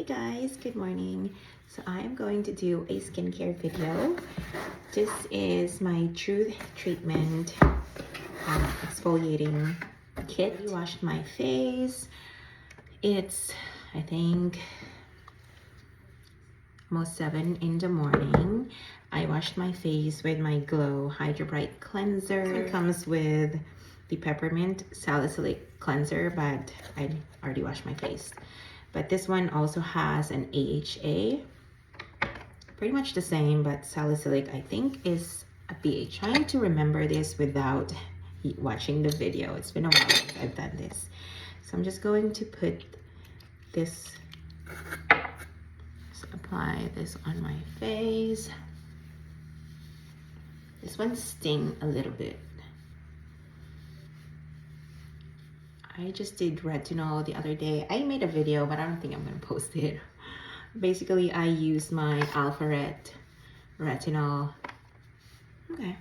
guys, good morning. So I am going to do a skincare video. This is my Truth Treatment exfoliating kit. I washed my face. It's, I think, almost 7 in the morning. I washed my face with my Glow Hydro Bright cleanser. It comes with the peppermint salicylic cleanser, but I already washed my face. But this one also has an AHA, pretty much the same, but salicylic I think is a pH. Trying to remember this without watching the video. It's been a while since I've done this. So I'm just going to put this, apply this on my face. This one stings a little bit. I just did retinol the other day. I made a video, but I don't think I'm gonna post it. Basically, I used my Alpha Ret retinol. Okay,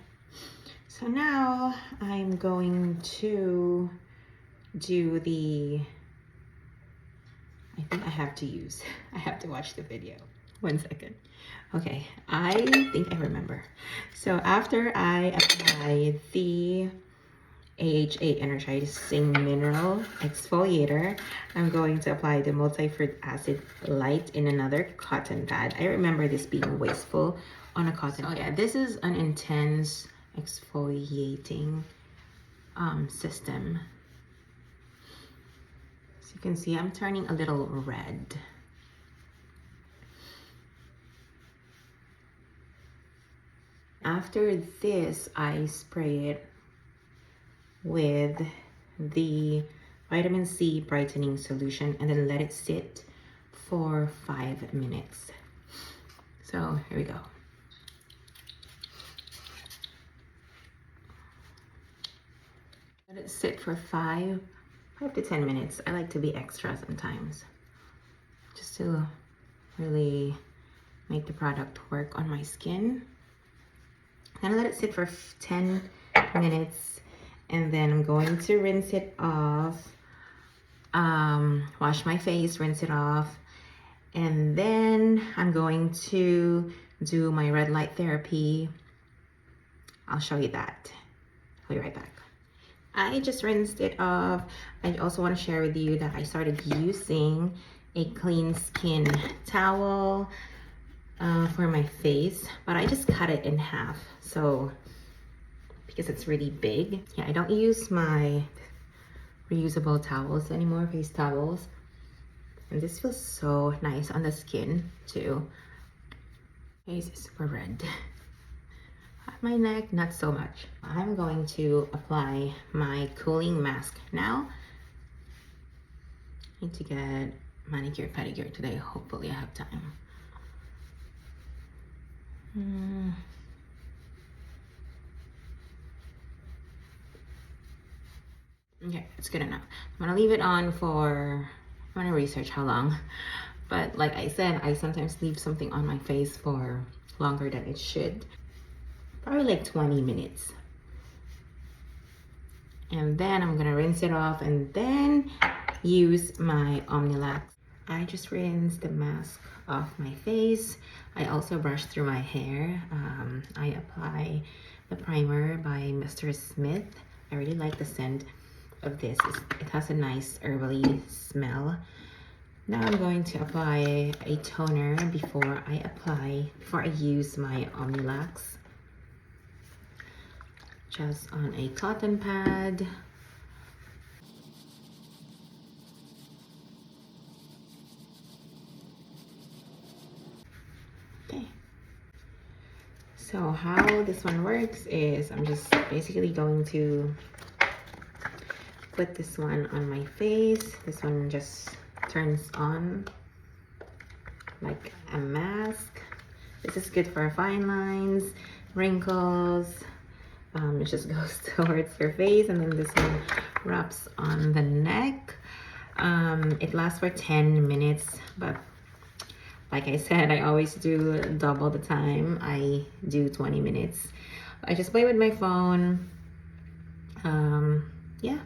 so now I'm going to do the, I think I have to watch the video. 1 second. Okay, I think I remember. So after I apply the AHA Energizing Mineral Exfoliator, I'm going to apply the multi-fruit acid light in another cotton pad. I remember this being wasteful on a cotton pad. Yeah, this is an intense exfoliating system. As you can see, I'm turning a little red. After this, I spray it with the vitamin C brightening solution and then let it sit for 5 minutes. So here we go. Let it sit for 5 to 10 minutes. I like to be extra sometimes, just to really make the product work on my skin. And let it sit for 10 minutes. And then I'm going to rinse it off, wash my face, rinse it off. And then I'm going to do my red light therapy. I'll show you that. I'll be right back. I just rinsed it off. I also want to share with you that I started using a clean skin towel for my face, but I just cut it in half. So because it's really big. Yeah, I don't use my reusable towels anymore, face towels. And this feels so nice on the skin too. Face is super red. My neck, not so much. I'm going to apply my cooling mask now. I need to get manicure, pedicure today. Hopefully I have time. Okay, it's good enough. I'm gonna leave it on for, I'm gonna research how long. But like I said, I sometimes leave something on my face for longer than it should. Probably like 20 minutes. And then I'm gonna rinse it off and then use my OMNILUX. I just rinsed the mask off my face. I also brush through my hair. I apply the primer by Mr. Smith. I really like the scent of this. It has a nice herbally smell. Now I'm going to apply a toner before I use my OMNILUX. Just on a cotton pad. Okay. So how this one works is I'm just basically going to put this one on my face. This one just turns on like a mask. This is good for fine lines, wrinkles. It just goes towards your face, and then this one wraps on the neck. It lasts for 10 minutes, but like I said, I always do double the time. I do 20 minutes. I just play with my phone. Yeah.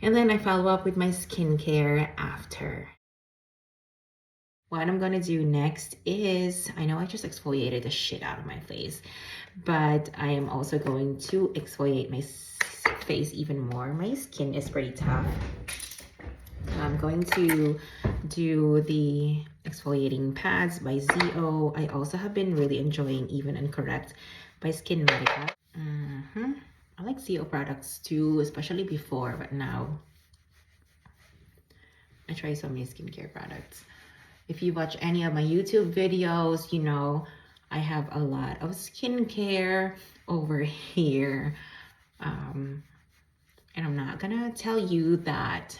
And then I follow up with my skincare after. What I'm gonna do next is, I know I just exfoliated the shit out of my face, but I am also going to exfoliate my face even more. My skin is pretty tough. I'm going to do the exfoliating pads by ZO. I also have been really enjoying Even and Correct by Skin Medica. I like ZO products too, especially before, but now I try so many skincare products. If you watch any of my YouTube videos, you know I have a lot of skincare over here. And I'm not gonna tell you that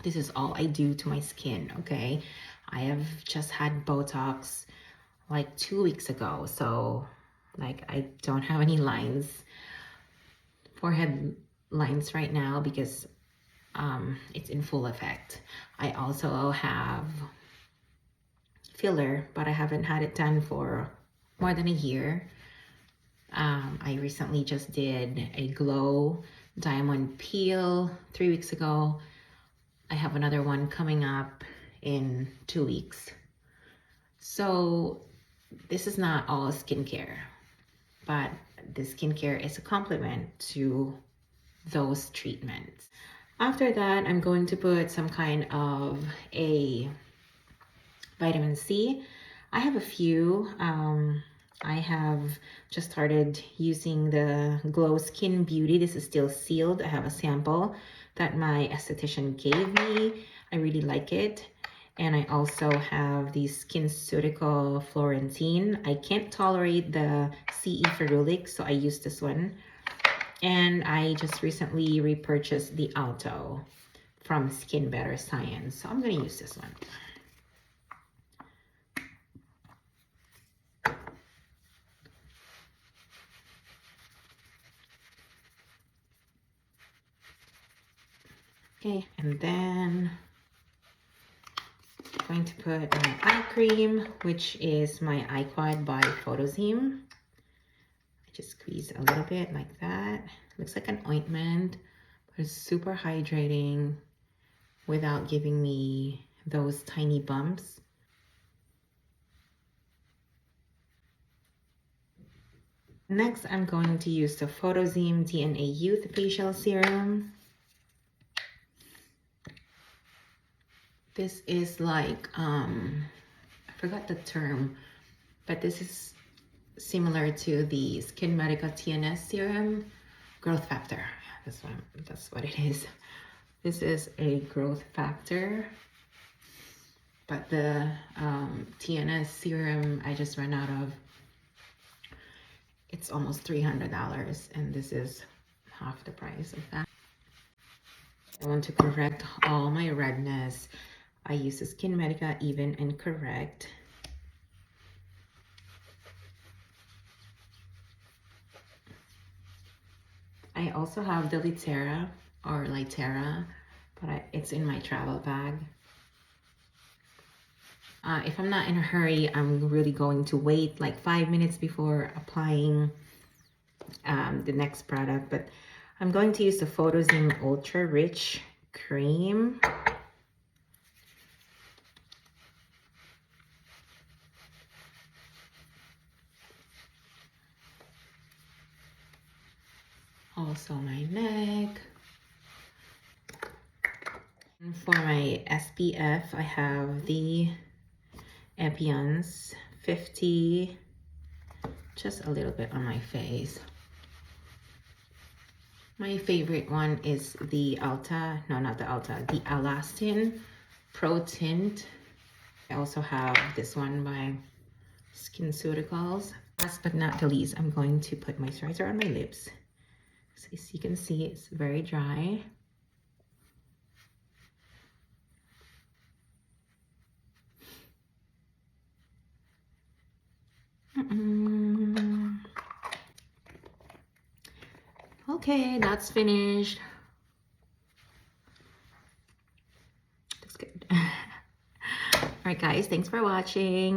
this is all I do to my skin, okay? I have just had Botox like 2 weeks ago, so like I don't have any lines, forehead lines right now because it's in full effect. I also have filler, but I haven't had it done for more than a year. I recently just did a glow diamond peel 3 weeks ago. I have another one coming up in 2 weeks. So this is not all skincare, but the skincare is a complement to those treatments. After that, I'm going to put some kind of a vitamin C. I have a few. I have just started using the Glow Skin Beauty. This is still sealed. I have a sample that my esthetician gave me. I really like it. And I also have the SkinCeutical Florentine. I can't tolerate the CE Ferulic, so I use this one. And I just recently repurchased the Alto from Skin Better Science. So I'm gonna use this one. Okay, and then I'm going to put my eye cream, which is my Eye Quad by Photozeme. I just squeeze a little bit like that. Looks like an ointment, but it's super hydrating without giving me those tiny bumps. Next, I'm going to use the Photozeme DNA Youth Facial Serum. This is like, I forgot the term, but this is similar to the Skin Medica TNS Serum Growth Factor. That's what it is. This is a growth factor, but the TNS serum I just ran out of. It's almost $300, and this is half the price of that. I want to correct all my redness. I use the Skin Medica Even and Correct. I also have the Litera or Litera, but it's in my travel bag. If I'm not in a hurry, I'm really going to wait like 5 minutes before applying the next product, but I'm going to use the Photozeme Ultra Rich Cream. Also my neck. And for my SPF, I have the Epion's 50, just a little bit on my face. My favorite one is the Alta, no, not the Alta, the Alastin Pro Tint. I also have this one by SkinCeuticals. Last but not the least, I'm going to put moisturizer on my lips. So as you can see, it's very dry. Okay, that's finished. Looks good. All right, guys, thanks for watching.